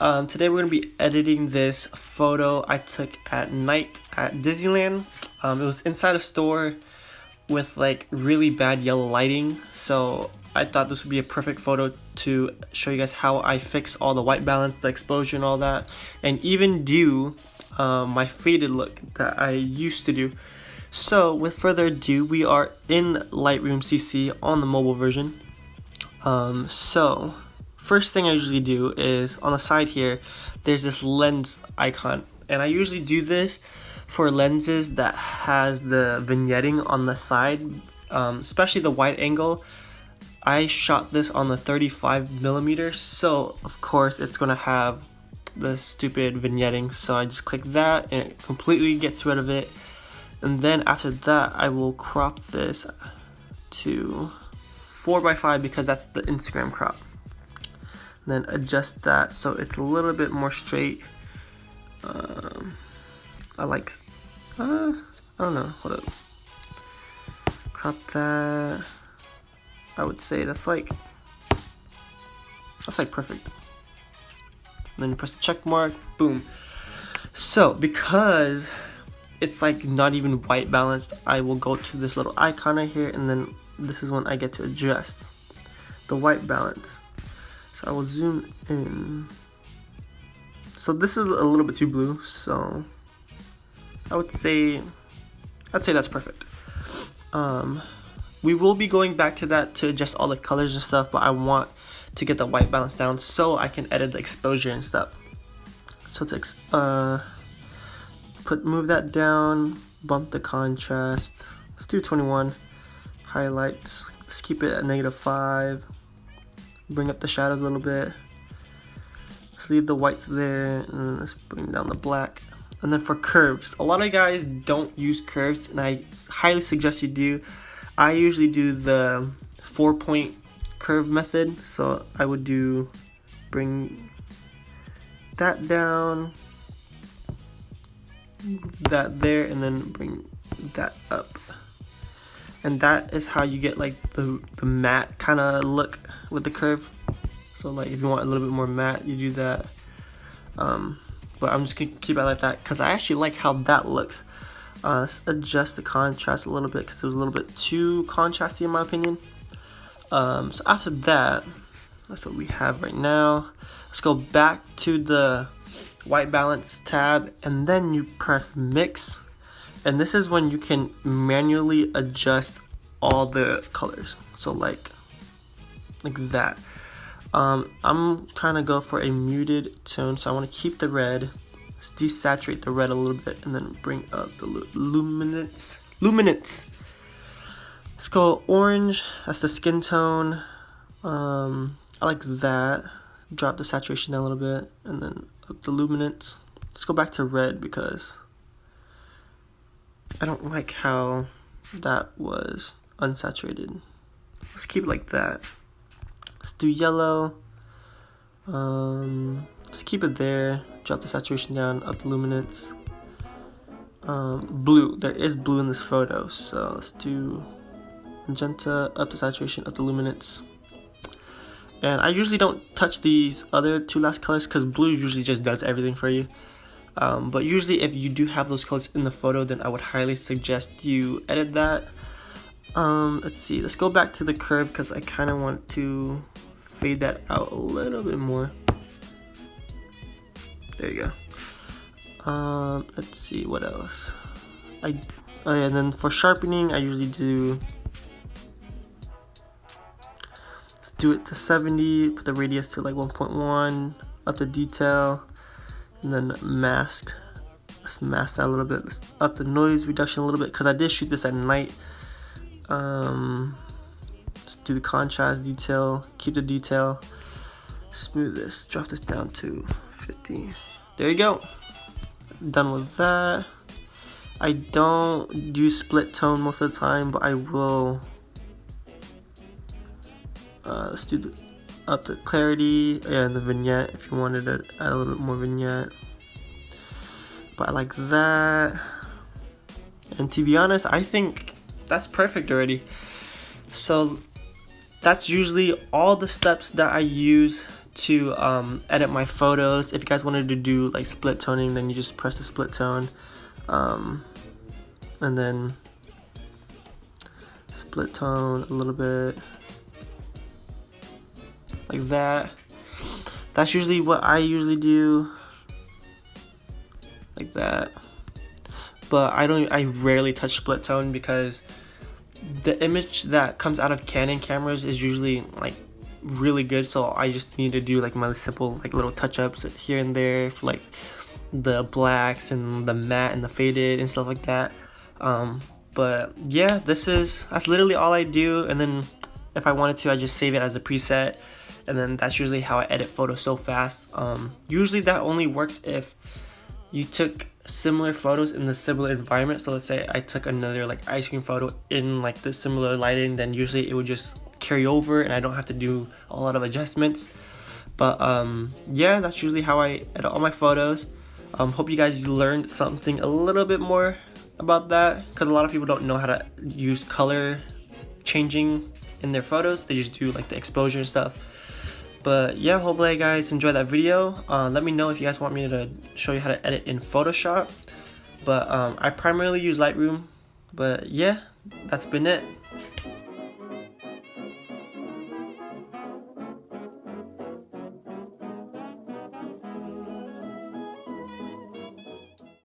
Today we're going to be editing this photo I took at night at Disneyland. It was inside a store with like really bad yellow lighting, so I thought this would be a perfect photo to show you guys how I fix all the white balance, the exposure and all that, and even do my faded look that I used to do. So with further ado, we are in Lightroom CC on the mobile version. So first thing I usually do is on the side here, there's this lens icon, and I usually do this for lenses that has the vignetting on the side, especially the wide angle. I shot this on the 35mm, so of course it's gonna have the stupid vignetting, so I just click that and it completely gets rid of it. And then after that I will crop this to 4:5 because that's the Instagram crop. And then adjust that so it's a little bit more straight. I don't know, hold up. Crop that. I would say that's like perfect. And then you press the check mark, boom. So because it's like not even white balanced, I will go to this little icon right here, and then this is when I get to adjust the white balance. So I will zoom in. So this is a little bit too blue, so I'd say that's perfect. We will be going back to that to adjust all the colors and stuff, but I want to get the white balance down so I can edit the exposure and stuff. So to move that down, bump the contrast. Let's do 21. Highlights. Let's keep it at -5. Bring up the shadows a little bit. Let's leave the whites there, and let's bring down the black. And then for curves, a lot of guys don't use curves, and I highly suggest you do. I usually do the 4-point curve method, so I would bring that down, that there, and then bring that up. And that is how you get like the matte kind of look with the curve. So like if you want a little bit more matte, you do that. But I'm just gonna keep it like that because I actually like how that looks. Let's adjust the contrast a little bit because it was a little bit too contrasty in my opinion. So after that, that's what we have right now. Let's go back to the white balance tab, and then you press mix, and this is when you can manually adjust all the colors. So like that. I'm trying to go for a muted tone, so I want to keep the red. Let's desaturate the red a little bit, and then bring up the luminance. Let's go orange. That's the skin tone. I like that. Drop the saturation down a little bit, and then up the luminance. Let's go back to red because I don't like how that was unsaturated. Let's keep it like that. Let's do yellow. Let's keep it there. Drop the saturation down, up the luminance. Blue. There is blue in this photo, so let's do magenta, up the saturation, up the luminance. And I usually don't touch these other two last colors because blue usually just does everything for you. But usually if you do have those colors in the photo, then I would highly suggest you edit that. Let's see, let's go back to the curve because I kind of want to fade that out a little bit more. There you go. Let's see what else. And then for sharpening, I usually do. Let's do it to 70. Put the radius to like 1.1. Up the detail, and then mask. Let's mask that a little bit. Let's up the noise reduction a little bit because I did shoot this at night. Let's do the contrast detail. Keep the detail. Smooth this. Drop this down to 50. There you go. Done with that. I don't do split tone most of the time, but I will. Let's do up the clarity and the vignette if you wanted to add a little bit more vignette. But I like that. And to be honest, I think that's perfect already. So that's usually all the steps that I use to edit my photos. If you guys wanted to do like split toning, then you just press the split tone, and then split tone a little bit like that. That's usually what I usually do, like that. But I rarely touch split tone because the image that comes out of Canon cameras is usually like really good, so I just need to do like my simple like little touch-ups here and there for like the blacks and the matte and the faded and stuff like that. But yeah, that's literally all I do, and then if I wanted to, I just save it as a preset, and then that's usually how I edit photos so fast. Usually that only works if you took similar photos in the similar environment. So let's say I took another like ice cream photo in like the similar lighting, then usually it would just carry over and I don't have to do a lot of adjustments. But yeah, that's usually how I edit all my photos. Hope you guys learned something a little bit more about that, because a lot of people don't know how to use color changing in their photos. They just do like the exposure and stuff. But yeah, hopefully you guys enjoyed that video. Let me know if you guys want me to show you how to edit in Photoshop. But I primarily use Lightroom. But yeah, that's been it.